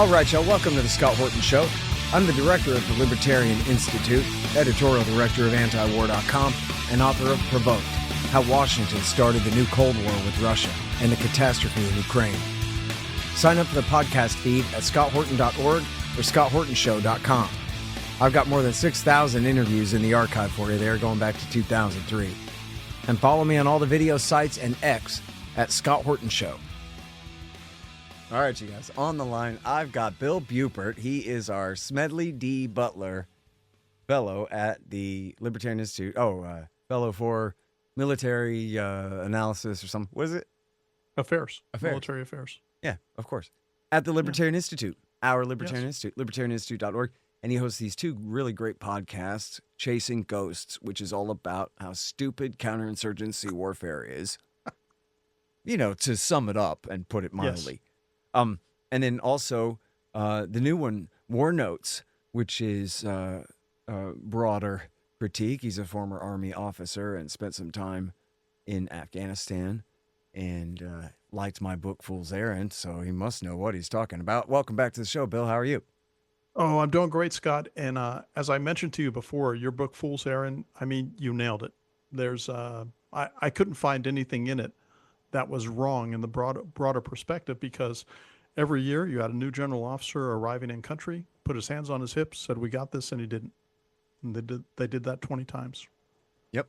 All right, y'all, welcome to the Scott Horton Show. I'm the director of the Libertarian Institute, editorial director of antiwar.com, and author of Provoked, How Washington Started the New Cold War with Russia and the Catastrophe in Ukraine. Sign up for the podcast feed at scotthorton.org or scotthortonshow.com. I've got more than 6,000 interviews in the archive for you there going back to 2003. And follow me on all the video sites and X at Scott Horton Show. All right, you guys, on the line, I've got Bill Buppert. He is our Smedley D. Butler fellow at the Libertarian Institute. Fellow for military analysis or something. What is it? Affairs. Military affairs. Yeah, of course. At the Libertarian Institute, our Libertarian Institute, libertarianinstitute.org. And he hosts these two really great podcasts, Chasing Ghosts, which is all about how stupid counterinsurgency warfare is. You know, to sum it up and put it mildly. Yes. And then also the new one, War Notes, which is broader critique. He's a former Army officer and spent some time in Afghanistan and liked my book, Fool's Errand, so he must know what he's talking about. Welcome back to the show, Bill. How are you? Oh, I'm doing great, Scott. And as I mentioned to you before, your book, Fool's Errand, I mean, you nailed it. There's I couldn't find anything in it that was wrong in the broader perspective, because every year you had a new general officer arriving in country, put his hands on his hips, said, "We got this," and he didn't. And they did that 20 times. Yep.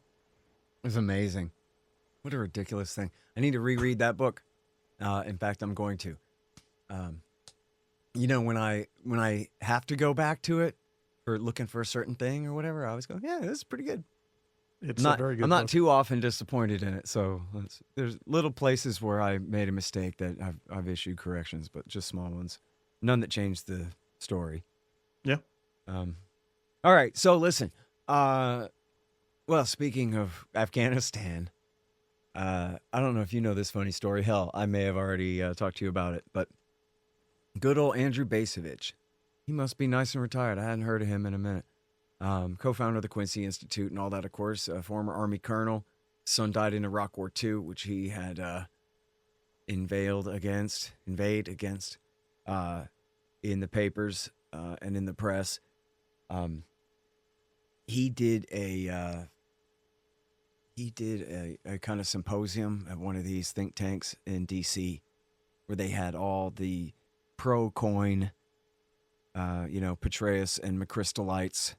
It was amazing. What a ridiculous thing. I need to reread that book. In fact, I'm going to. You know, when I have to go back to it for looking for a certain thing or whatever, I always go, yeah, this is pretty good. It's a very good I'm not book. too often disappointed in it, so there's little places where I made a mistake that I've issued corrections, but just small ones. None that changed the story. Yeah. All right, so listen. Well, speaking of Afghanistan, I don't know if you know this funny story. Hell, I may have already talked to you about it, but good old Andrew Bacevich. He must be nice and retired. I hadn't heard of him in a minute. Co-founder of the Quincy Institute and all that, of course, a former Army colonel. Son died in Iraq War II, which he had invade against in the papers and in the press. He did a kind of symposium at one of these think tanks in D.C. where they had all the pro-coin, Petraeus and McChrystalites.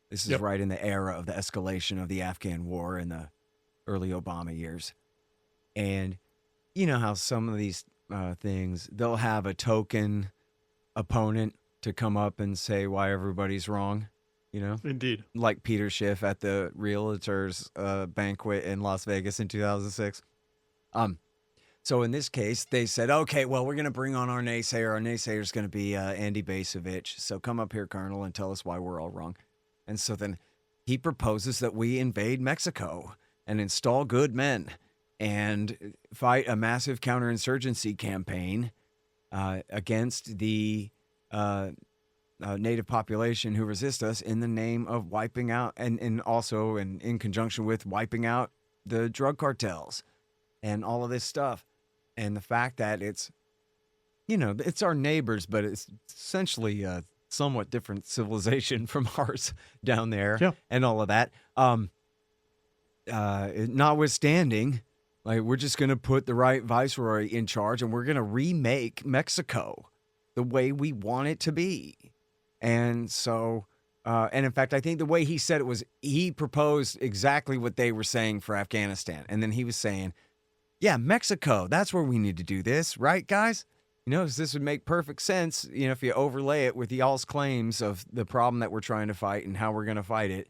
This is right in the era of the escalation of the Afghan war in the early Obama years. And you know how some of these things, they'll have a token opponent to come up and say why everybody's wrong, you know? Indeed. Like Peter Schiff at the Realtors banquet in Las Vegas in 2006. So in this case, they said, okay, well, we're going to bring on our naysayer. Our naysayer is going to be Andy Bacevich. So come up here, Colonel, and tell us why we're all wrong. And so then he proposes that we invade Mexico and install good men and fight a massive counterinsurgency campaign against the native population who resist us in the name of wiping out and also in conjunction with wiping out the drug cartels and all of this stuff. And the fact that it's our neighbors, but it's essentially somewhat different civilization from ours down there and all of that. Notwithstanding, like, we're just going to put the right viceroy in charge and we're going to remake Mexico the way we want it to be. And so, and in fact, I think the way he said it was he proposed exactly what they were saying for Afghanistan. And then he was saying, yeah, Mexico, that's where we need to do this, right, guys? You know, this would make perfect sense, if you overlay it with y'all's claims of the problem that we're trying to fight and how we're going to fight it.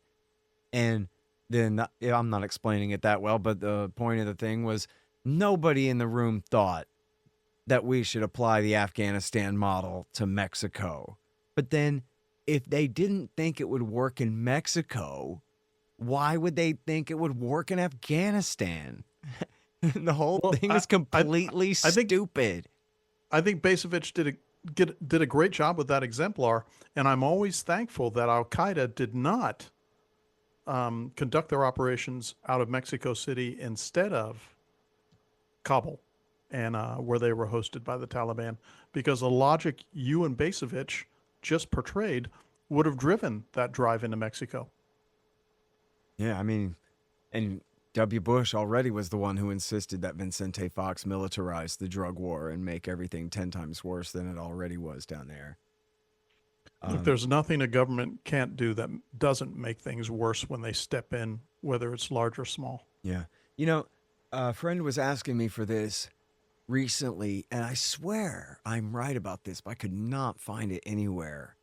And then I'm not explaining it that well, but the point of the thing was nobody in the room thought that we should apply the Afghanistan model to Mexico. But then if they didn't think it would work in Mexico, why would they think it would work in Afghanistan? The whole thing is completely stupid. I think Bacevich did a great job with that exemplar, and I'm always thankful that Al-Qaeda did not conduct their operations out of Mexico City instead of Kabul. and where they were hosted by the Taliban, because the logic you and Basevich just portrayed would have driven that drive into Mexico. Yeah, I mean, and W. Bush already was the one who insisted that Vicente Fox militarize the drug war and make everything 10 times worse than it already was down there. Look, Um, there's nothing a government can't do that doesn't make things worse when they step in, whether it's large or small. yeah. You know, a friend was asking me for this recently, and I swear I'm right about this, but I could not find it anywhere.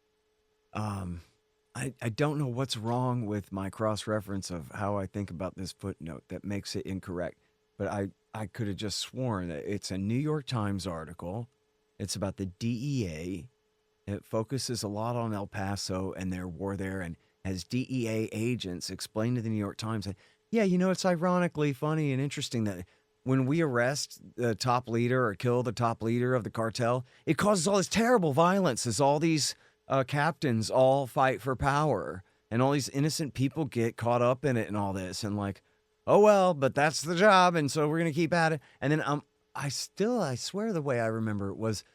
Um, I don't know what's wrong with my cross reference of how I think about this footnote that makes it incorrect, but I could have just sworn that it's a New York Times article. It's about the DEA. It focuses a lot on El Paso and their war there, and has DEA agents explain to the New York Times that, yeah, it's ironically funny and interesting that when we arrest the top leader or kill the top leader of the cartel, it causes all this terrible violence as all these captains all fight for power and all these innocent people get caught up in it and all this. And like, oh, well, but that's the job. And so we're going to keep at it. And then I swear the way I remember it was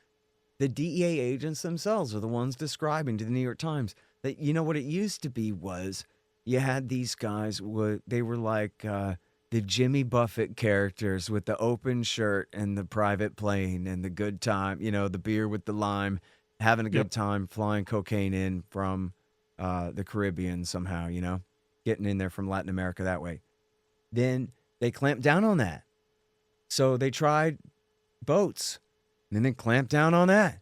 the DEA agents themselves are the ones describing to the New York Times that, what it used to be was you had these guys, they were like the Jimmy Buffett characters with the open shirt and the private plane and the good time, the beer with the lime, having a Yep. good time flying cocaine in from the Caribbean somehow, getting in there from Latin America that way. Then they clamped down on that. So they tried boats. And then they clamped down on that.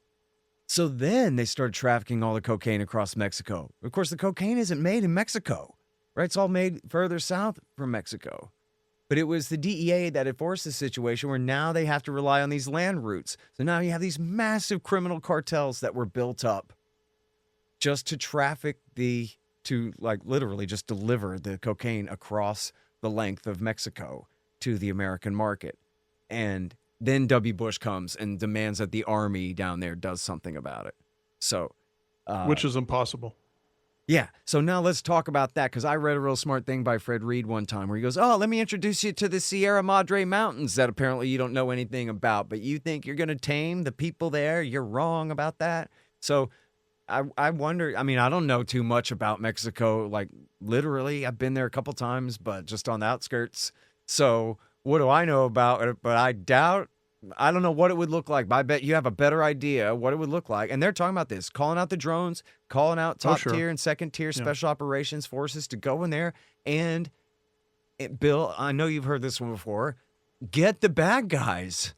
So then they started trafficking all the cocaine across Mexico. Of course, the cocaine isn't made in Mexico, right? It's all made further south from Mexico. But it was the DEA that had forced the situation where now they have to rely on these land routes. So now you have these massive criminal cartels that were built up just to traffic to like literally just deliver the cocaine across the length of Mexico to the American market. And then W. Bush comes and demands that the army down there does something about it. So, Which is impossible. yeah. So now let's talk about that, because I read a real smart thing by Fred Reed one time where he goes, oh, let me introduce you to the Sierra Madre Mountains that apparently you don't know anything about, but you think you're going to tame the people there. You're wrong about that. So I wonder, I mean, I don't know too much about Mexico. Like literally, I've been there a couple times, but just on the outskirts. So what do I know about it? But I don't know what it would look like, but I bet you have a better idea what it would look like. And they're talking about this, calling out the drones, calling out top sure. tier and second tier special operations forces to go in there. And Bill, I know you've heard this one before. Get the bad guys,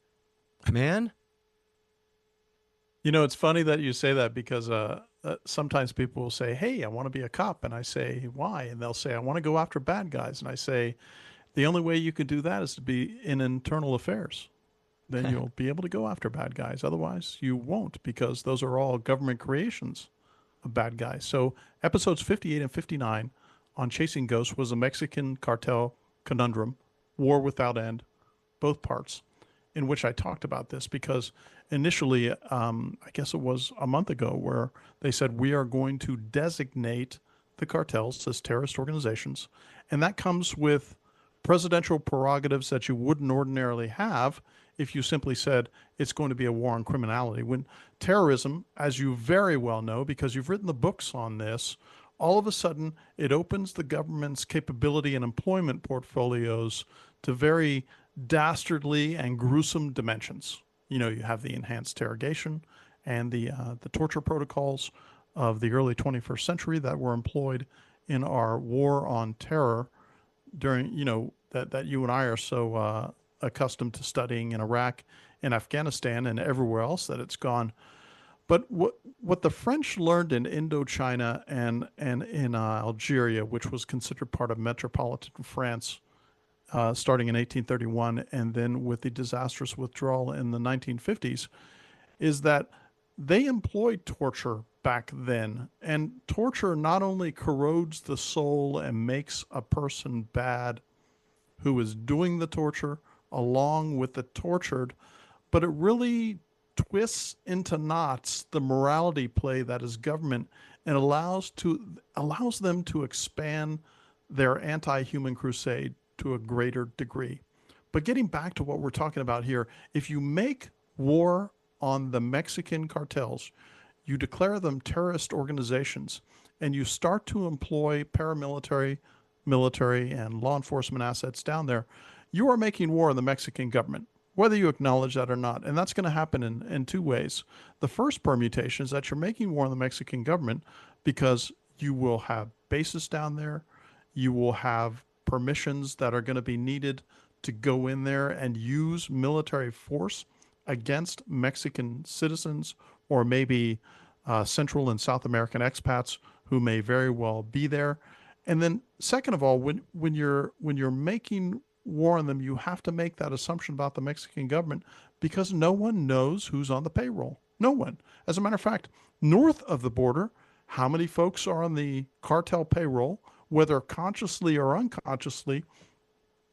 man. It's funny that you say that because sometimes people will say, hey, I want to be a cop. And I say, why? And they'll say, I want to go after bad guys. And I say, the only way you can do that is to be in internal affairs. Then you'll be able to go after bad guys. Otherwise, you won't, because those are all government creations of bad guys. So episodes 58 and 59 on Chasing Ghosts was a Mexican cartel conundrum, war without end, both parts, in which I talked about this because initially, I guess it was a month ago, where they said we are going to designate the cartels as terrorist organizations. And that comes with presidential prerogatives that you wouldn't ordinarily have if you simply said it's going to be a war on criminality. When terrorism, as you very well know, because you've written the books on this, all of a sudden it opens the government's capability and employment portfolios to very dastardly and gruesome dimensions. You have the enhanced interrogation and the torture protocols of the early 21st century that were employed in our war on terror during, that you and I are so accustomed to studying in Iraq and Afghanistan and everywhere else that it's gone. But what the French learned in Indochina and in Algeria, which was considered part of metropolitan France, starting in 1831, and then with the disastrous withdrawal in the 1950s, is that they employed torture back then. And torture not only corrodes the soul and makes a person bad who is doing the torture along with the tortured, but it really twists into knots the morality play that is government and allows them to expand their anti-human crusade to a greater degree. But getting back to what we're talking about here, if you make war on the Mexican cartels, you declare them terrorist organizations, and you start to employ paramilitary, military, and law enforcement assets down there, you are making war on the Mexican government, whether you acknowledge that or not. And that's going to happen in two ways. The first permutation is that you're making war on the Mexican government because you will have bases down there, you will have permissions that are going to be needed to go in there and use military force against Mexican citizens or maybe Central and South American expats who may very well be there. And then, second of all, when you're making war on them, you have to make that assumption about the Mexican government because no one knows who's on the payroll. No one. As a matter of fact, north of the border, how many folks are on the cartel payroll, whether consciously or unconsciously,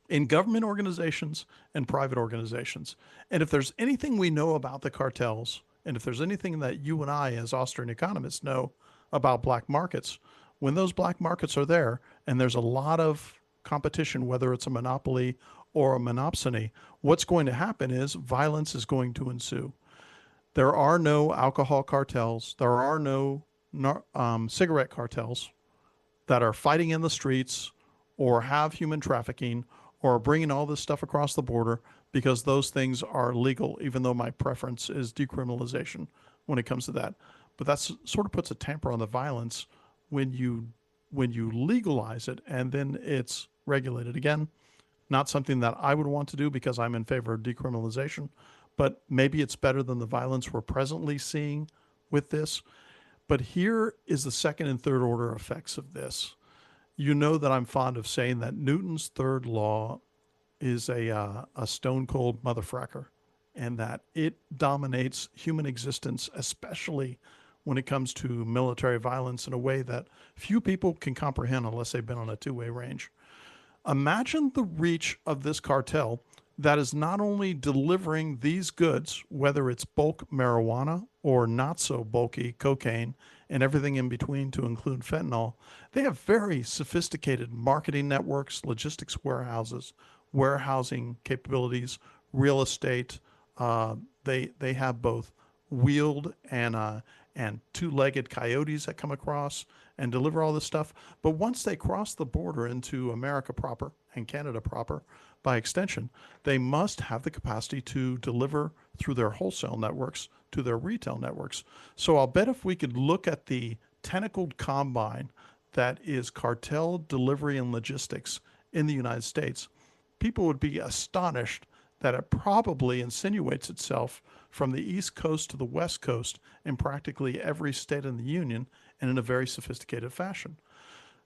in government organizations and private organizations. And if there's anything we know about the cartels, and if there's anything that you and I, as Austrian economists, know about black markets, when those black markets are there and there's a lot of competition, whether it's a monopoly or a monopsony, what's going to happen is violence is going to ensue. There are no alcohol cartels. There are no cigarette cartels that are fighting in the streets or have human trafficking or bringing all this stuff across the border because those things are legal, even though my preference is decriminalization when it comes to that. But that sort of puts a tamper on the violence when you legalize it and then it's regulated. Again, not something that I would want to do because I'm in favor of decriminalization, but maybe it's better than the violence we're presently seeing with this. But here is the second and third order effects of this. You know that I'm fond of saying that Newton's third law is a stone cold motherfracker and that it dominates human existence, especially when it comes to military violence in a way that few people can comprehend unless they've been on a two-way range. Imagine the reach of this cartel that is not only delivering these goods, whether it's bulk marijuana or not so bulky cocaine and everything in between to include fentanyl. They have very sophisticated marketing networks, logistics warehouses, warehousing capabilities, real estate. They have both wheeled and two-legged coyotes that come across and deliver all this stuff. But once they cross the border into America proper and Canada proper, by extension, they must have the capacity to deliver through their wholesale networks to their retail networks. So I'll bet if we could look at the tentacled combine that is cartel delivery and logistics in the United States, people would be astonished that it probably insinuates itself from the East Coast to the West Coast in practically every state in the Union and in a very sophisticated fashion.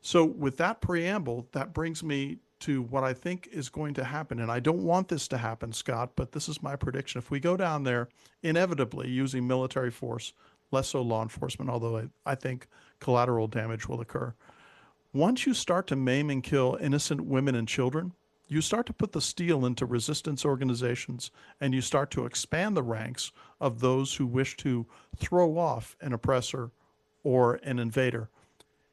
So with that preamble, that brings me to what I think is going to happen. And I don't want this to happen, Scott, but this is my prediction. If we go down there, inevitably using military force, less so law enforcement, although I think collateral damage will occur. Once you start to maim and kill innocent women and children, you start to put the steel into resistance organizations and you start to expand the ranks of those who wish to throw off an oppressor or an invader.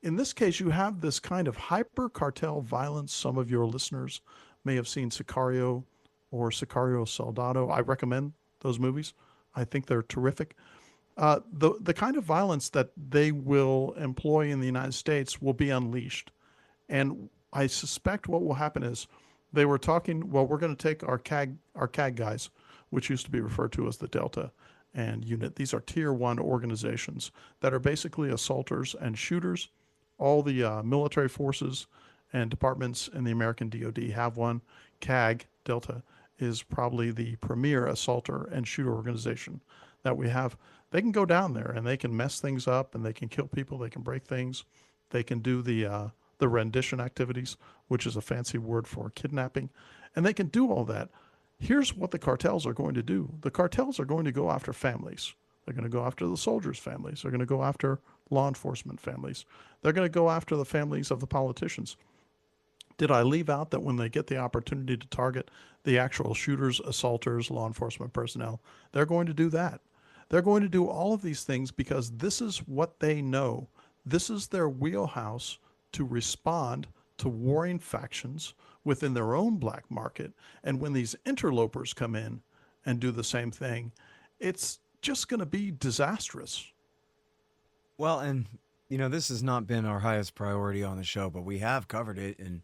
In this case, you have this kind of hyper cartel violence. Some of your listeners may have seen Sicario or Sicario Soldado. I recommend those movies. I think they're terrific. The kind of violence that they will employ in the United States will be unleashed. And I suspect what will happen is they were talking, well, we're going to take our CAG guys, which used to be referred to as the Delta and unit. These are tier one organizations that are basically assaulters and shooters. All the military forces and departments in the American DoD have one. CAG, Delta, is probably the premier assaulter and shooter organization that we have. They can go down there and they can mess things up and they can kill people. They can break things. They can do the rendition activities, which is a fancy word for kidnapping. And they can do all that. Here's what the cartels are going to do. The cartels are going to go after families. They're going to go after the soldiers' families. They're going to go after law enforcement families. They're going to go after the families of the politicians. Did I leave out that when they get the opportunity to target the actual shooters, assaulters, law enforcement personnel, they're going to do that. They're going to do all of these things because this is what they know. This is their wheelhouse to respond to warring factions within their own black market. And when these interlopers come in and do the same thing, it's just going to be disastrous. Well, and this has not been our highest priority on the show, but we have covered it, and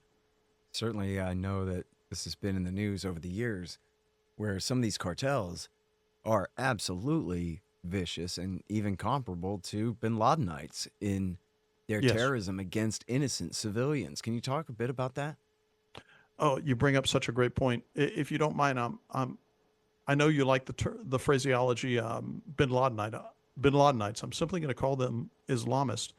certainly I know that this has been in the news over the years, where some of these cartels are absolutely vicious and even comparable to bin Ladenites in their Yes. terrorism against innocent civilians. Can you talk a bit about that? Oh, you bring up such a great point. If you don't mind, I know you like the phraseology bin Ladenites. I'm simply going to call them Islamists.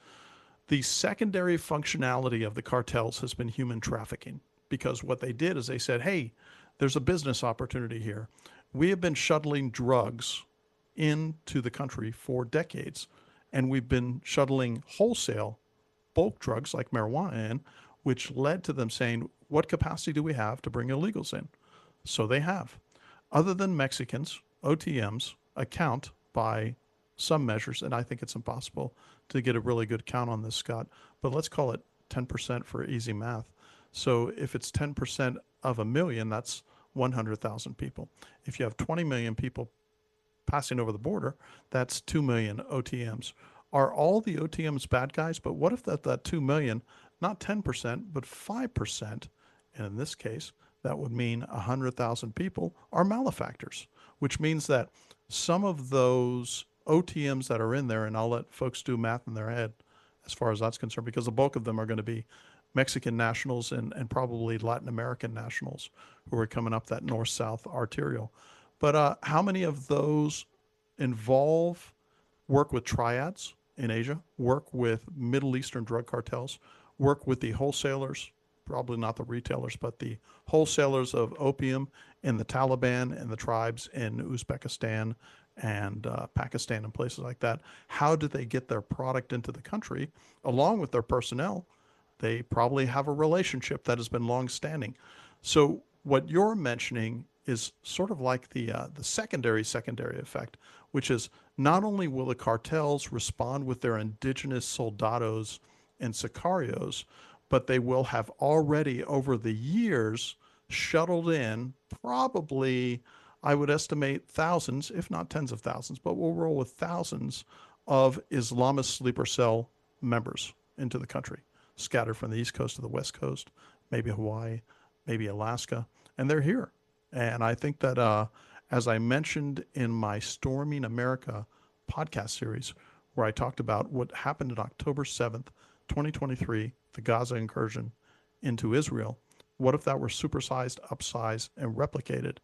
The secondary functionality of the cartels has been human trafficking, because what they did is they said, hey, there's a business opportunity here. We have been shuttling drugs into the country for decades, and we've been shuttling wholesale bulk drugs like marijuana in, which led to them saying, what capacity do we have to bring illegals in? So they have. Other than Mexicans, OTMs account by some measures, and I think it's impossible to get a really good count on this, Scott, but let's call it 10% for easy math. So if it's 10% of a million, that's 100,000 people. If you have 20 million people passing over the border, that's 2 million OTMs. Are all the OTMs bad guys? But what if that 2 million, not 10%, but 5%, and in this case, that would mean 100,000 people are malefactors, which means that some of those OTMs that are in there, and I'll let folks do math in their head as far as that's concerned, because the bulk of them are going to be Mexican nationals and probably Latin American nationals who are coming up that north-south arterial. But how many of those involve work with triads in Asia, work with Middle Eastern drug cartels, work with the wholesalers, probably not the retailers, but the wholesalers of opium in the Taliban and the tribes in Uzbekistan and Pakistan and places like that? How do they get their product into the country along with their personnel? They probably have a relationship that has been long-standing. So what you're mentioning is sort of like the secondary effect, which is not only will the cartels respond with their indigenous soldados and sicarios, but they will have already over the years shuttled in probably, I would estimate, thousands, if not tens of thousands, but we'll roll with thousands of Islamist sleeper cell members into the country, scattered from the East Coast to the West Coast, maybe Hawaii, maybe Alaska, and they're here. And I think that, as I mentioned in my Storming America podcast series, where I talked about what happened on October 7th, 2023, the Gaza incursion into Israel, what if that were supersized, upsized, and replicated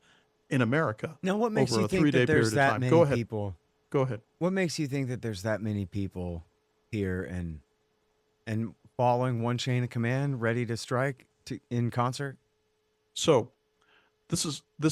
in America Now, what makes over you a think that 3-day there's period of that time? Go many ahead. people? Go ahead. What makes you think that there's that many people here and following one chain of command, ready to strike in concert? So this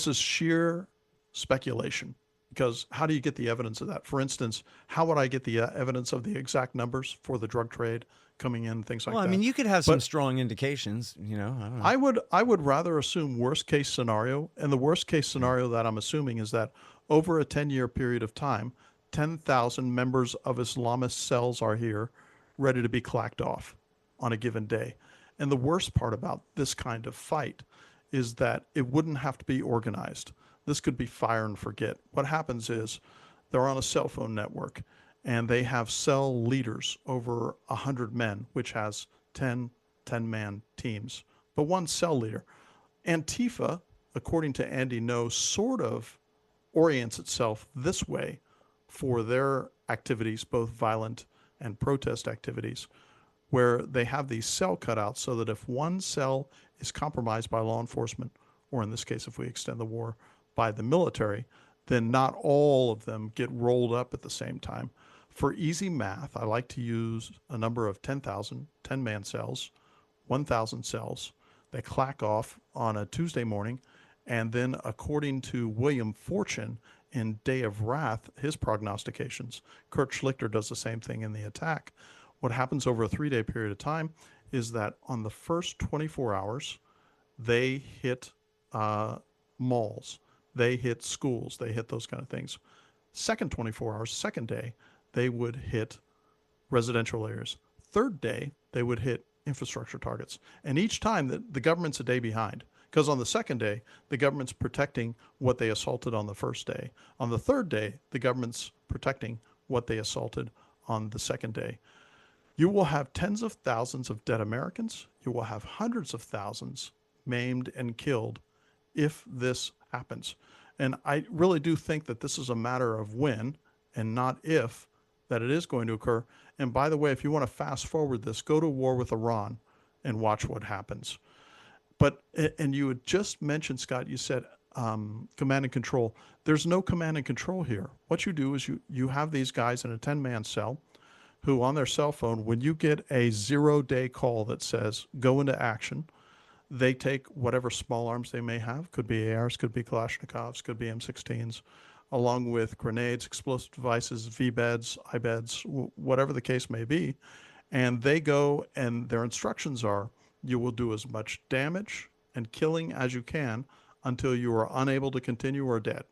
is sheer speculation, because how do you get the evidence of that? For instance, how would I get the evidence of the exact numbers for the drug trade coming in, things Well, like I that? mean, you could have some But strong indications. I don't know. I would rather assume worst case scenario, and the worst case scenario that I'm assuming is that over a 10-year period of time, 10,000 members of Islamist cells are here, ready to be clacked off on a given day. And the worst part about this kind of fight is that it wouldn't have to be organized. This could be fire and forget. What happens is they're on a cell phone network, and they have cell leaders, over 100 men, which has 10-man teams, but one cell leader. Antifa, according to Andy No, sort of orients itself this way for their activities, both violent and protest activities, where they have these cell cutouts so that if one cell is compromised by law enforcement, or in this case, if we extend the war, by the military, then not all of them get rolled up at the same time. For easy math, I like to use a number of 10,000, 10-man cells, 1,000 cells. They clack off on a Tuesday morning, and then according to William Fortune in Day of Wrath, his prognostications, Kurt Schlichter does the same thing in The Attack. What happens over a 3-day period of time is that on the first 24 hours, they hit malls, they hit schools, they hit those kind of things. Second 24 hours, second day, they would hit residential areas. Third day, they would hit infrastructure targets. And each time the government's a day behind, because on the second day, the government's protecting what they assaulted on the first day. On the third day, the government's protecting what they assaulted on the second day. You will have tens of thousands of dead Americans. You will have hundreds of thousands maimed and killed if this happens. And I really do think that this is a matter of when and not if that it is going to occur. And by the way, if you want to fast forward this, go to war with Iran and watch what happens. But, and you had just mentioned, Scott, you said command and control. There's no command and control here. What you do is you have these guys in a 10-man cell who on their cell phone, when you get a 0-day call that says go into action, they take whatever small arms they may have, could be ARs, could be Kalashnikovs, could be M16s, along with grenades, explosive devices, V-beds, I-beds, whatever the case may be. And they go, and their instructions are, you will do as much damage and killing as you can until you are unable to continue or dead.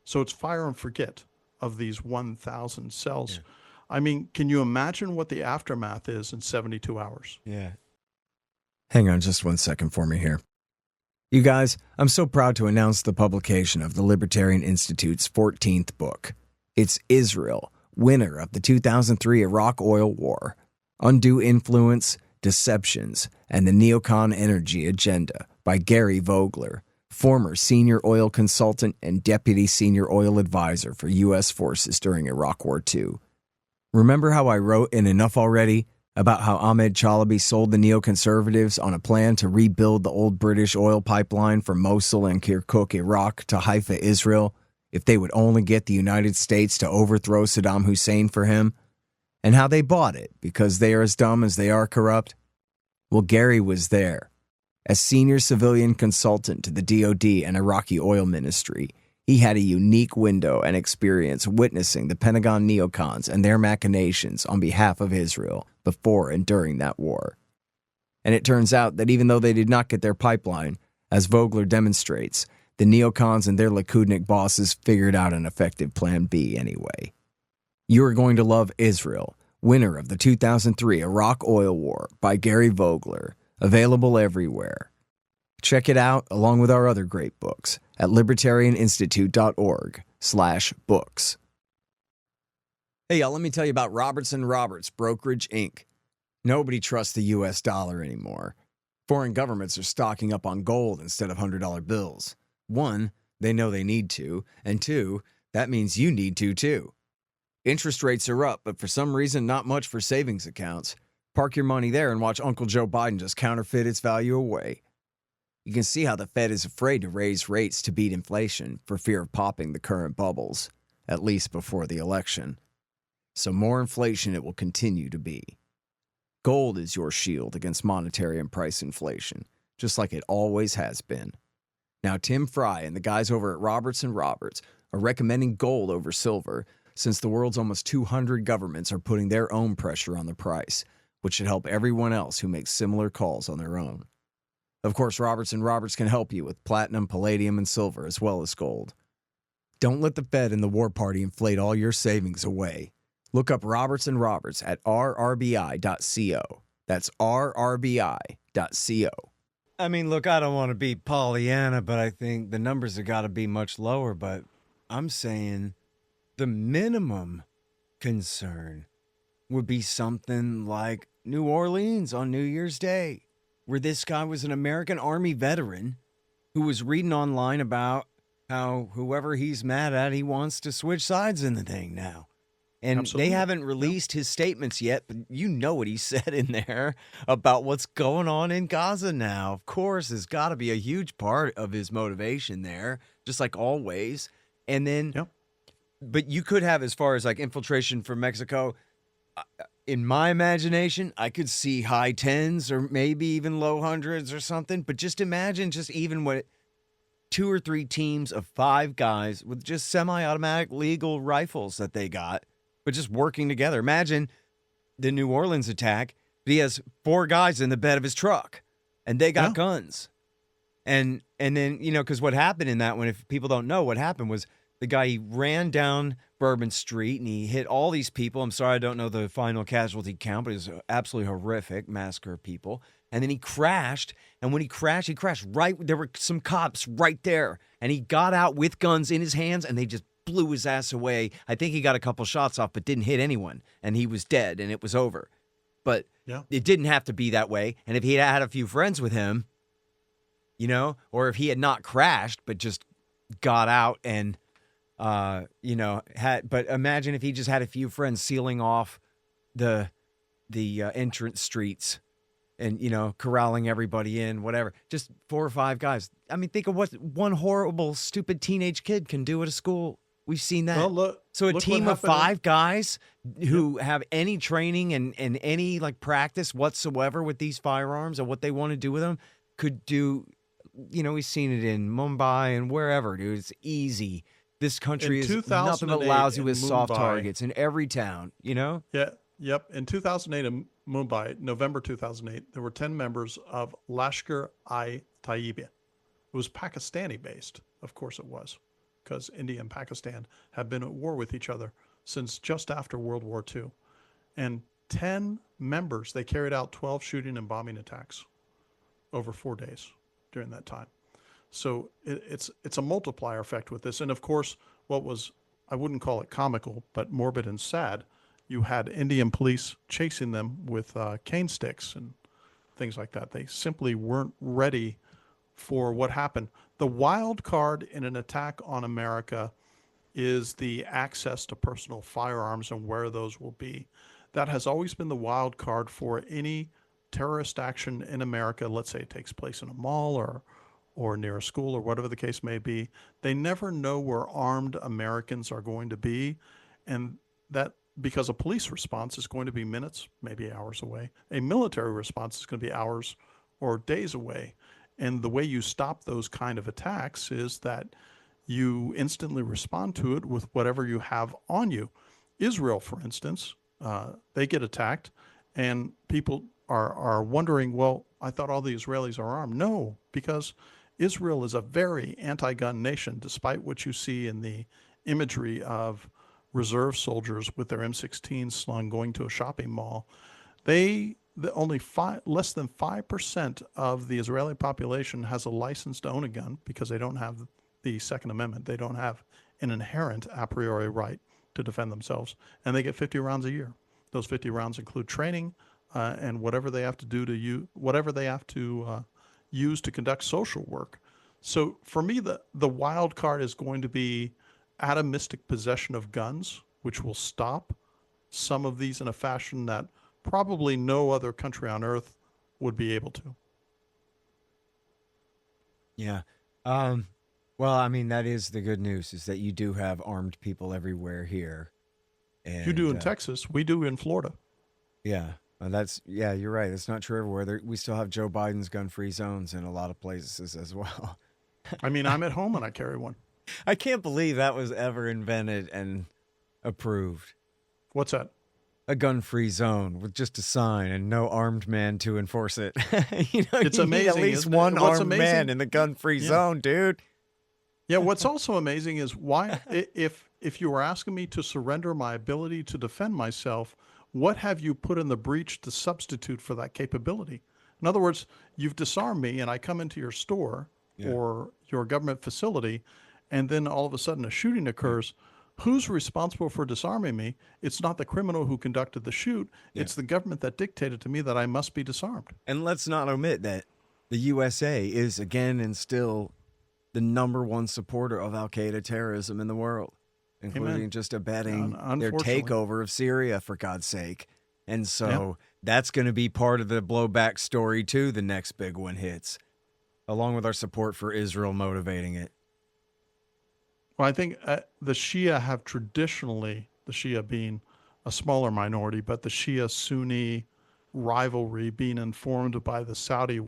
So it's fire and forget of these 1,000 cells. Yeah. I mean, can you imagine what the aftermath is in 72 hours? Yeah. Hang on just 1 second for me here. You guys, I'm so proud to announce the publication of the Libertarian Institute's 14th book. It's Israel, winner of the 2003 Iraq Oil War, Undue Influence, Deceptions, and the Neocon Energy Agenda by Gary Vogler, former senior oil consultant and deputy senior oil advisor for U.S. forces during Iraq War II. Remember how I wrote in Enough Already about how Ahmed Chalabi sold the neoconservatives on a plan to rebuild the old British oil pipeline from Mosul and Kirkuk, Iraq to Haifa, Israel, if they would only get the United States to overthrow Saddam Hussein for him? And how they bought it because they are as dumb as they are corrupt? Well, Gary was there. As senior civilian consultant to the DoD and Iraqi oil ministry, he had a unique window and experience witnessing the Pentagon neocons and their machinations on behalf of Israel before and during that war. And it turns out that even though they did not get their pipeline, as Vogler demonstrates, the neocons and their Likudnik bosses figured out an effective plan B anyway. You are going to love Israel, winner of the 2003 Iraq Oil War by Gary Vogler, available everywhere. Check it out along with our other great books at libertarianinstitute.org/books. Hey, y'all, let me tell you about Robertson Roberts Brokerage, Inc. Nobody trusts the U.S. dollar anymore. Foreign governments are stocking up on gold instead of $100 bills. One, they know they need to, and two, that means you need to too. Interest rates are up, but for some reason, not much for savings accounts. Park your money there and watch Uncle Joe Biden just counterfeit its value away. You can see how the Fed is afraid to raise rates to beat inflation for fear of popping the current bubbles, at least before the election. So more inflation it will continue to be. Gold is your shield against monetary and price inflation, just like it always has been. Now, Tim Fry and the guys over at Robertson Roberts are recommending gold over silver since the world's almost 200 governments are putting their own pressure on the price, which should help everyone else who makes similar calls on their own. Of course, Robertson Roberts can help you with platinum, palladium, and silver, as well as gold. Don't let the Fed and the war party inflate all your savings away. Look up Robertson Roberts at rrbi.co. That's rrbi.co. I mean, look, I don't want to be Pollyanna, but I think the numbers have got to be much lower. But I'm saying the minimum concern would be something like New Orleans on New Year's Day, where this guy was an American Army veteran who was reading online about how whoever he's mad at, he wants to switch sides in the thing now. And Absolutely. They haven't released his statements yet, but you know what he said in there about what's going on in Gaza now. Of course, it's got to be a huge part of his motivation there, just like always. And then, but you could have, as far as like infiltration from Mexico, in my imagination, I could see high tens or maybe even low hundreds or something. But just imagine just even what 2 or 3 teams of 5 guys with just semi-automatic legal rifles that they got, but just working together. Imagine the New Orleans attack. He has 4 guys in the bed of his truck, and they got guns. And then, you know, because what happened in that one, if people don't know, what happened was The guy, he ran down Bourbon Street and he hit all these people. I'm sorry, I don't know the final casualty count, but it was absolutely horrific massacre of people. And then he crashed. And when he crashed right. There were some cops right there. And he got out with guns in his hands and they just blew his ass away. I think he got a couple shots off, but didn't hit anyone. And he was dead and it was over. But Yeah. it didn't have to be that way. And if he had a few friends with him, you know, or if he had not crashed, but just got out and, but imagine if he just had a few friends sealing off the entrance streets and, corralling everybody in, whatever. Just 4 or 5 guys. I mean, think of what one horrible, stupid teenage kid can do at a school. We've seen that. Well, So a look team what of happened 5 guys who have any training and any like practice whatsoever with these firearms and what they want to do with them could do, we've seen it in Mumbai and wherever, dude. It's easy. This country is nothing but lousy with soft targets in every town, Yeah. Yep. In 2008 in Mumbai, November 2008, there were 10 members of Lashkar-i-Taiba. It was Pakistani based. Of course it was, because India and Pakistan have been at war with each other since just after World War II. And 10 members, they carried out 12 shooting and bombing attacks over 4 days during that time. So it's a multiplier effect with this. And of course, what was, I wouldn't call it comical, but morbid and sad, you had Indian police chasing them with cane sticks and things like that. They simply weren't ready for what happened. The wild card in an attack on America is the access to personal firearms and where those will be. That has always been the wild card for any terrorist action in America. Let's say it takes place in a mall or near a school or whatever the case may be. They never know where armed Americans are going to be. And that, because a police response is going to be minutes, maybe hours away. A military response is going to be hours or days away. And the way you stop those kind of attacks is that you instantly respond to it with whatever you have on you. Israel, for instance, they get attacked and people are wondering, well, I thought all the Israelis are armed. No, because Israel is a very anti-gun nation, despite what you see in the imagery of reserve soldiers with their M16s slung going to a shopping mall. Less than 5% of the Israeli population has a license to own a gun because they don't have the Second Amendment. They don't have an inherent a priori right to defend themselves, and they get 50 rounds a year. Those 50 rounds include training and whatever they have to do use to conduct social work. So for me, the wild card is going to be atomistic possession of guns, which will stop some of these in a fashion that probably no other country on earth would be able to. Yeah. Well, I mean, that is the good news, is that you do have armed people everywhere here. And, you do in Texas. We do in Florida. Yeah. You're right. It's not true everywhere. We still have Joe Biden's gun-free zones in a lot of places as well. I mean, I'm at home and I carry one. I can't believe that was ever invented and approved. What's that? A gun-free zone with just a sign and no armed man to enforce it. It's you amazing. Need at least one armed man in the gun-free zone, dude. Yeah. What's also amazing is why, if you were asking me to surrender my ability to defend myself, what have you put in the breach to substitute for that capability? In other words, you've disarmed me and I come into your store or your government facility, and then all of a sudden a shooting occurs. Who's responsible for disarming me? It's not the criminal who conducted the shoot. It's the government that dictated to me that I must be disarmed. And let's not omit that the USA is again and still the #1 supporter of al-Qaeda terrorism in the world, including just abetting their takeover of Syria, for God's sake. And so that's going to be part of the blowback story too. The next big one hits, along with our support for Israel motivating it. Well, I think the Shia have traditionally, the Shia being a smaller minority, but the Shia-Sunni rivalry being informed by the Saudi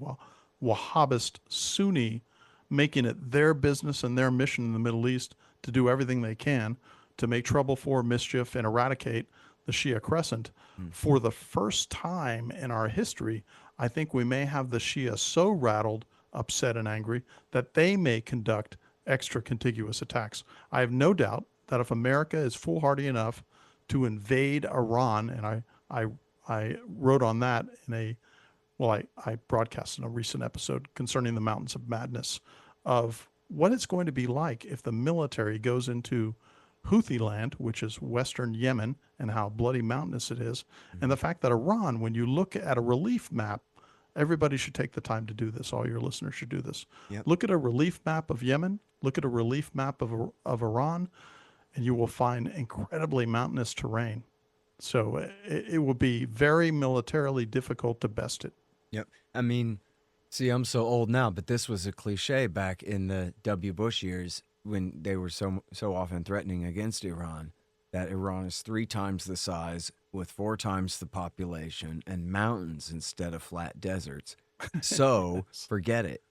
Wahhabist Sunni, making it their business and their mission in the Middle East to do everything they can to make trouble for, mischief, and eradicate the Shia Crescent. For the first time in our history, I think we may have the Shia so rattled, upset, and angry that they may conduct extra contiguous attacks. I have no doubt that if America is foolhardy enough to invade Iran, and I wrote on that in I broadcast in a recent episode concerning the Mountains of Madness of what it's going to be like if the military goes into Houthi land, which is Western Yemen, and how bloody mountainous it is. And the fact that Iran, when you look at a relief map, everybody should take the time to do this. All your listeners should do this. Yep. Look at a relief map of Yemen, look at a relief map of Iran, and you will find incredibly mountainous terrain. So it will be very militarily difficult to best it. Yep. I mean, see, I'm so old now, but this was a cliche back in the W. Bush years when they were so often threatening against Iran, that Iran is 3 times the size with 4 times the population and mountains instead of flat deserts. So forget it.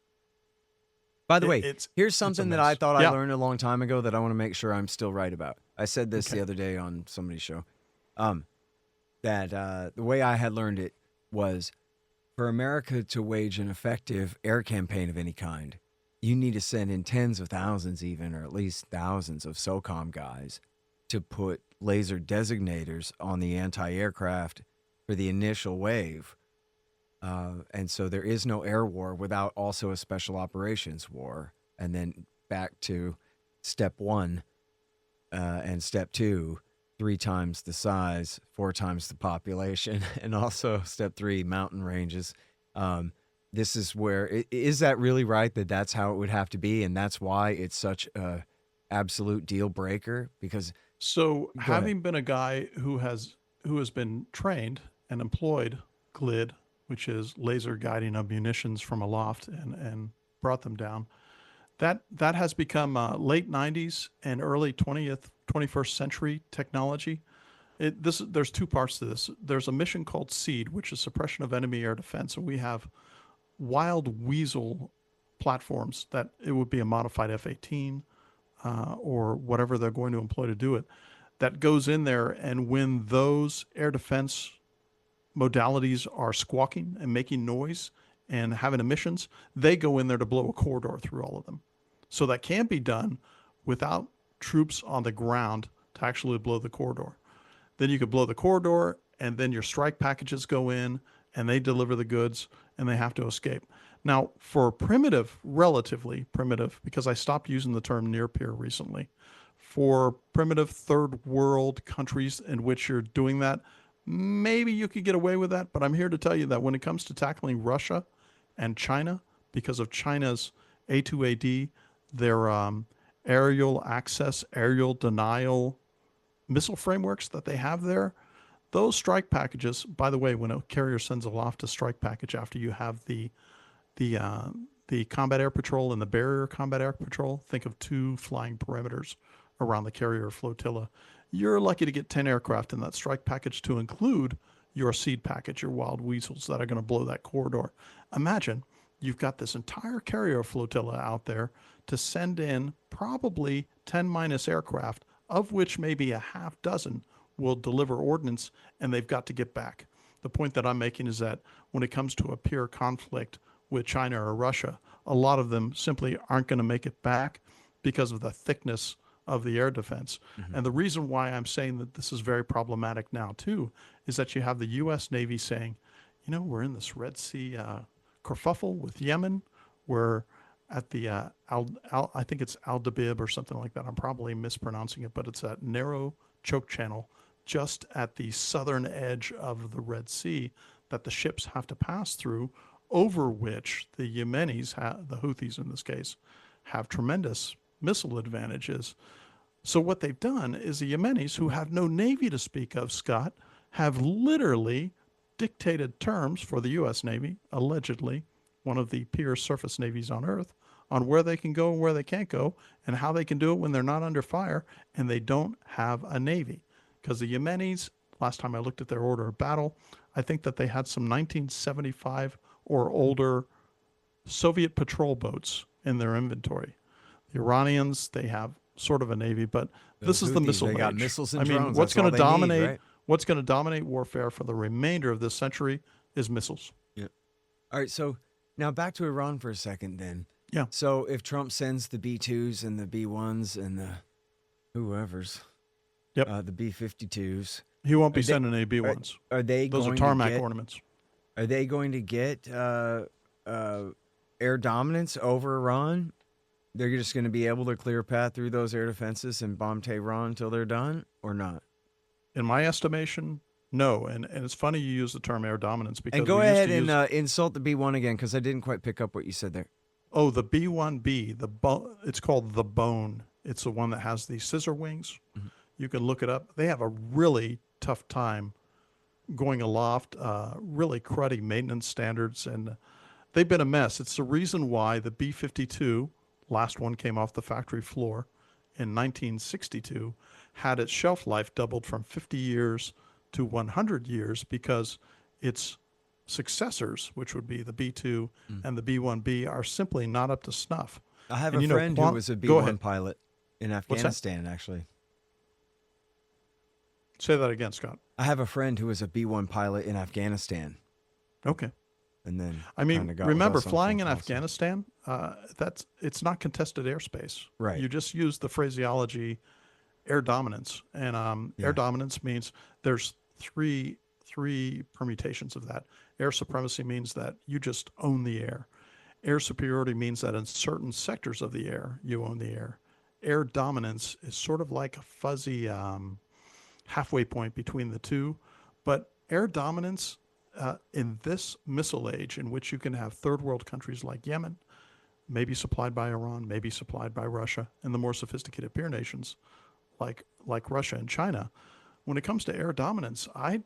By the way, here's something that I thought I learned a long time ago that I want to make sure I'm still right about. I said this the other day on somebody's show, that the way I had learned it was, for America to wage an effective air campaign of any kind, you need to send in tens of thousands even, or at least thousands of SOCOM guys to put laser designators on the anti-aircraft for the initial wave. And so there is no air war without also a special operations war. And then back to step 1 and step 2, 3 times the size, 4 times the population, and also step 3, mountain ranges. This is where, is that really right that that's how it would have to be? And that's why it's such a absolute deal breaker? Because having been a guy who has been trained and employed GLID, which is laser guiding of munitions from aloft and brought them down, that has become late 90s and early 21st century technology. There's 2 parts to this. There's a mission called SEED, which is suppression of enemy air defense, and we have wild weasel platforms that it would be a modified F-18 or whatever they're going to employ to do it, that goes in there, and when those air defense modalities are squawking and making noise and having emissions, they go in there to blow a corridor through all of them. So that can be done without troops on the ground to actually blow the corridor. Then you could blow the corridor, and then your strike packages go in, and they deliver the goods, and they have to escape. Now, for primitive, relatively primitive, because I stopped using the term near peer recently, for primitive third world countries in which you're doing that, maybe you could get away with that. But I'm here to tell you that when it comes to tackling Russia and China, because of China's A2AD, their aerial access, aerial denial missile frameworks that they have there, those strike packages, by the way, when a carrier sends aloft a strike package after you have the combat air patrol and the barrier combat air patrol, think of 2 flying perimeters around the carrier flotilla, you're lucky to get 10 aircraft in that strike package to include your SEED package, your wild weasels that are going to blow that corridor. Imagine you've got this entire carrier flotilla out there to send in probably 10 minus aircraft, of which maybe a half dozen will deliver ordnance, and they've got to get back. The point that I'm making is that when it comes to a peer conflict with China or Russia, a lot of them simply aren't going to make it back because of the thickness of the air defense. Mm-hmm. And the reason why I'm saying that this is very problematic now too is that you have the U.S. Navy saying, we're in this Red Sea kerfuffle with Yemen. We're at the I think it's Al Dabib or something like that. I'm probably mispronouncing it, but it's that narrow choke channel just at the southern edge of the Red Sea that the ships have to pass through, over which the Yemenis, the Houthis in this case, have tremendous missile advantages. So what they've done is the Yemenis, who have no navy to speak of, Scott, have literally dictated terms for the U.S. Navy, allegedly one of the peer surface navies on Earth, on where they can go and where they can't go and how they can do it when they're not under fire and they don't have a navy. Because the Yemenis, last time I looked at their order of battle, I think that they had some 1975 or older Soviet patrol boats in their inventory. The Iranians, they have sort of a navy, but this is the missile age. They got missiles and drones. What's going to dominate? Right? What's going to dominate warfare for the remainder of this century is missiles. Yeah. All right. So now back to Iran for a second. Then Yeah. So if Trump sends the B-2s and the B-1s and the whoever's, Yep. the B-52s, He won't be are they sending any are, B-1s. are they Those are going to tarmac get ornaments. are they going to get air dominance over Iran? They're just going to be able to clear a path through those air defenses and bomb Tehran until they're done, or not? In my estimation, no. And it's funny you use the term air dominance And because go we used to ahead and use, insult the B1 again because I didn't quite pick up what you said there. oh, the B-1B, it's called the Bone. It's the one that has the scissor wings. Mhm. You can look it up. They have a really tough time going aloft, really cruddy maintenance standards, and they've been a mess. It's the reason why the B-52, last one came off the factory floor in 1962, had its shelf life doubled from 50 years to 100 years because its successors, which would be the B-2 Mm. and the B-1B, are simply not up to snuff. I have And a friend who was a go B1 ahead. pilot in What's that? Afghanistan, actually. Say that again, Scott. I have a friend who was a B1 pilot in Afghanistan Okay. and then I kind mean, of got with remember us on flying phone in calls. Afghanistan, it's not contested airspace. Right. You just use the phraseology air dominance, and air Yeah. dominance means there's three permutations of that. Air supremacy means that you just own the air. Air superiority means that in certain sectors of the air you own the air. Air dominance is sort of like a fuzzy halfway point between the two, but air dominance in this missile age, in which you can have third world countries like Yemen, maybe supplied by Iran, maybe supplied by Russia, and the more sophisticated peer nations like Russia and China. When it comes to air dominance, I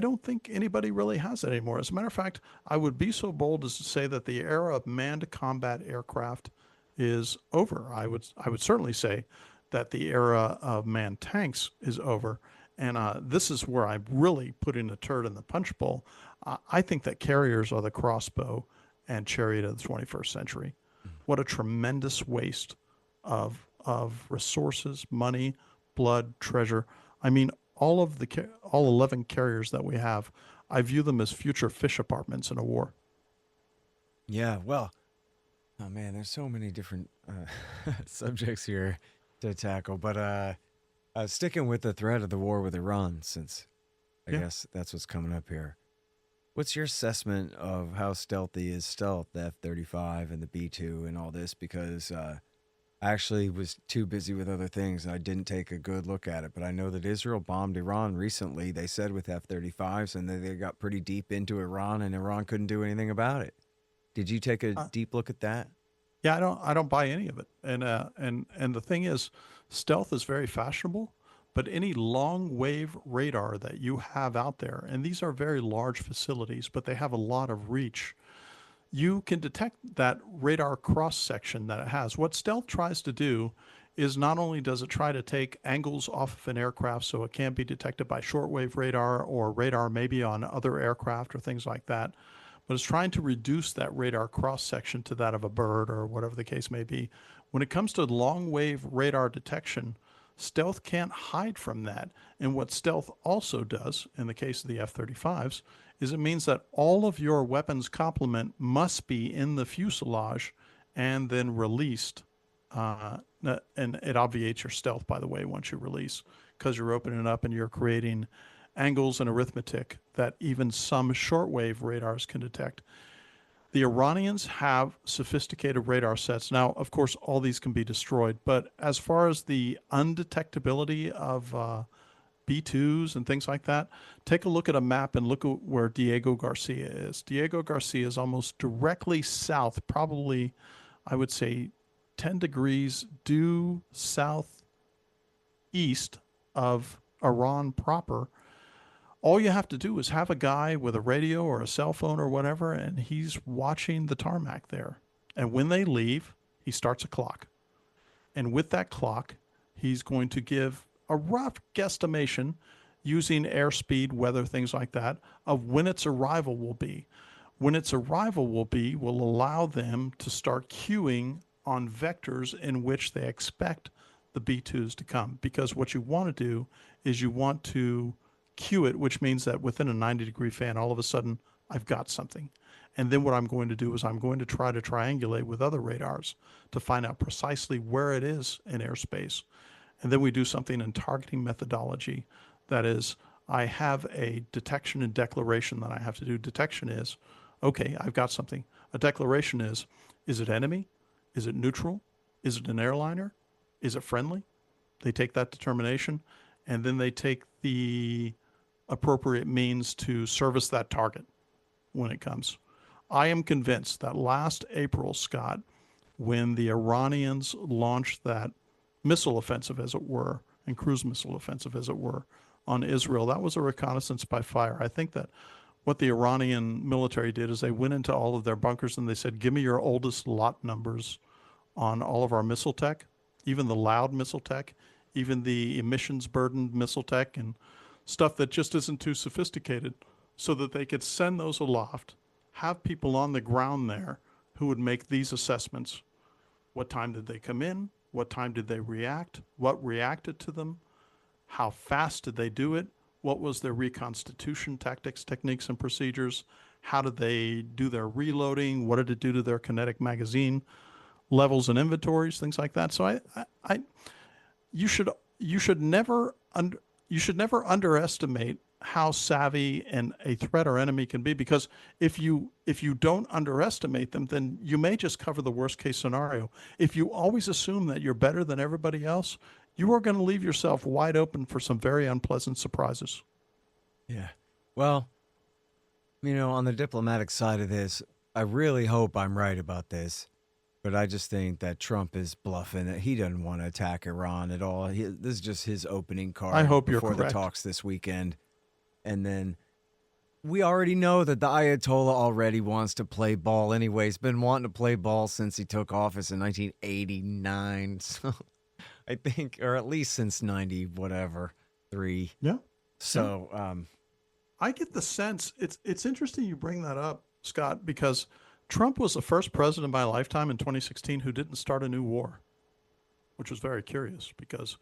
don't think anybody really has it anymore. As a matter of fact, I would be so bold as to say that the era of manned combat aircraft is over. I would certainly say that the era of manned tanks is over. And this is where I'm really putting a turd in the punch bowl. I think that carriers are the crossbow and chariot of the 21st century. What a tremendous waste of resources, money, blood, treasure. I mean, all 11 carriers that we have, I view them as future fish apartments in a war. Yeah. Well, oh man, there's so many different subjects here to tackle. But sticking with the threat of the war with Iran, since I Yeah. guess that's what's coming up here. What's your assessment of how stealthy is stealth, the F-35 and the B-2 and all this? Because I actually was too busy with other things and I didn't take a good look at it. But I know that Israel bombed Iran recently, they said with F-35s, and they got pretty deep into Iran and Iran couldn't do anything about it. Did you take a Uh, deep look at that? yeah, I don't buy any of it. And the thing is, stealth is very fashionable, but any long wave radar that you have out there, and these are very large facilities, but they have a lot of reach. You can detect that radar cross section that it has. What stealth tries to do is not only does it try to take angles off of an aircraft so it can't be detected by shortwave radar or radar maybe on other aircraft or things like that, but it's trying to reduce that radar cross section to that of a bird or whatever the case may be. When it comes to long wave radar detection, stealth can't hide from that. And what stealth also does, in the case of the F-35s, is it means that all of your weapons complement must be in the fuselage and then released. And it obviates your stealth, by the way, once you release, because you're opening it up and you're creating angles and arithmetic that even some shortwave radars can detect. The Iranians have sophisticated radar sets. Now, of course, all these can be destroyed, but as far as the undetectability of B-2s and things like that, take a look at a map and look at where Diego Garcia is. Diego Garcia is almost directly south, probably, I would say, 10 degrees due southeast of Iran proper. All you have to do is have a guy with a radio or a cell phone or whatever, and he's watching the tarmac there. And when they leave, he starts a clock. And with that clock, he's going to give a rough guesstimation using airspeed, weather, things like that, of when its arrival will be. When its arrival will allow them to start queuing on vectors in which they expect the B-2s to come. Because what you want to do is you want to cue it, which means that within a 90-degree fan, all of a sudden, I've got something. And then what I'm going to do is I'm going to try to triangulate with other radars to find out precisely where it is in airspace. And then we do something in targeting methodology. That is, I have a detection and declaration that I have to do. Detection is, okay, I've got something. A declaration is it enemy? Is it neutral? Is it an airliner? Is it friendly? They take that determination, and then they take the appropriate means to service that target when it comes. I am convinced that last April, Scott, when the Iranians launched that missile offensive, as it were, and cruise missile offensive, as it were, on Israel, that was a reconnaissance by fire. I think that what the Iranian military did is they went into all of their bunkers and they said, give me your oldest lot numbers on all of our missile tech, even the loud missile tech, even the emissions burdened missile tech and stuff that just isn't too sophisticated, so that they could send those aloft, have people on the ground there who would make these assessments. What time did they come in? What time did they react? What reacted to them? How fast did they do it? What was their reconstitution tactics, techniques, and procedures? How did they do their reloading? What did it do to their kinetic magazine levels and inventories, things like that? So you should never underestimate how savvy and a threat or enemy can be, because if you don't underestimate them, then you may just cover the worst case scenario. If you always assume that you're better than everybody else, you are going to leave yourself wide open for some very unpleasant surprises. Yeah. Well, on the diplomatic side of this, I really hope I'm right about this, but I just think that Trump is bluffing, that he doesn't want to attack Iran at all. This is just his opening card I hope you're before the correct. talks this weekend. And then we already know that the Ayatollah already wants to play ball anyway. He's been wanting to play ball since he took office in 1989. So I think, or at least since 3. Yeah. So, I get the sense it's interesting you bring that up, Scott, because Trump was the first president of my lifetime in 2016 who didn't start a new war, which was very curious, because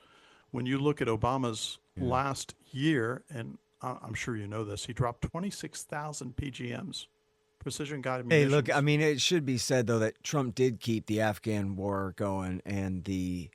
when you look at Obama's last year, and I'm sure you know this, he dropped 26,000 PGMs, precision-guided hey, munitions. look, it should be said, though, that Trump did keep the Afghan war going and the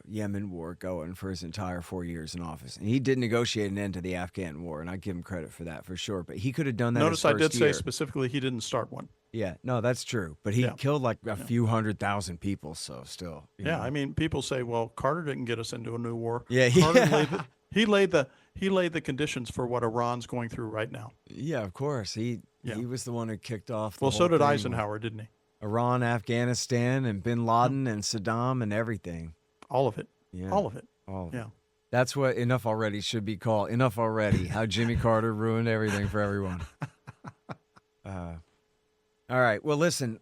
Yemen war going for his entire 4 years in office. And he did negotiate an end to the Afghan war, and I give him credit for that for sure. But he could have done that Notice his I first did year. say specifically he didn't start one. Yeah, no, that's true. But he killed like a few 100,000 people, so still. Yeah, I mean, people say, well, Carter didn't get us into a new war. Yeah, Carter he laid the conditions for what Iran's going through right now. Yeah, of course. He was the one who kicked off the Well, whole so did thing Eisenhower, didn't he? with Iran, Afghanistan, and bin Laden and Saddam and everything. All of it. Yeah. All of it. All of Yeah. it. That's what Enough Already should be called. Enough Already. How Jimmy Carter ruined everything for everyone. All right. Well, listen,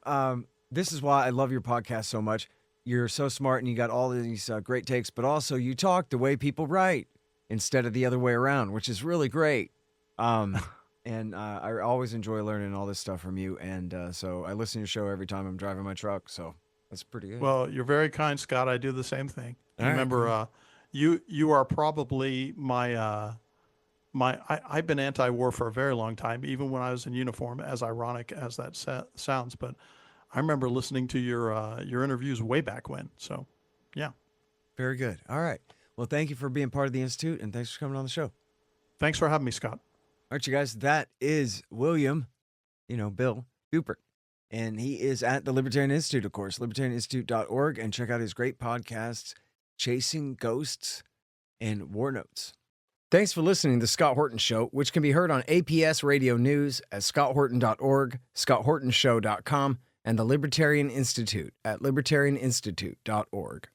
this is why I love your podcast so much. You're so smart and you got all these great takes, but also you talk the way people write instead of the other way around, which is really great. And I always enjoy learning all this stuff from you. And so I listen to your show every time I'm driving my truck. So that's pretty good. Well, you're very kind, Scott. I do the same thing. All right, Remember, you are probably I've been anti-war for a very long time, even when I was in uniform, as ironic as that sounds. But I remember listening to your interviews way back when. So, yeah. Very good. All right. Well, thank you for being part of the Institute, and thanks for coming on the show. Thanks for having me, Scott. All right, you guys, that is William, Bill Buppert. And he is at the Libertarian Institute, of course, libertarianinstitute.org, and check out his great podcasts, Chasing Ghosts and War Notes. Thanks for listening to The Scott Horton Show, which can be heard on APS Radio News at scotthorton.org, scotthortonshow.com, and the Libertarian Institute at libertarianinstitute.org.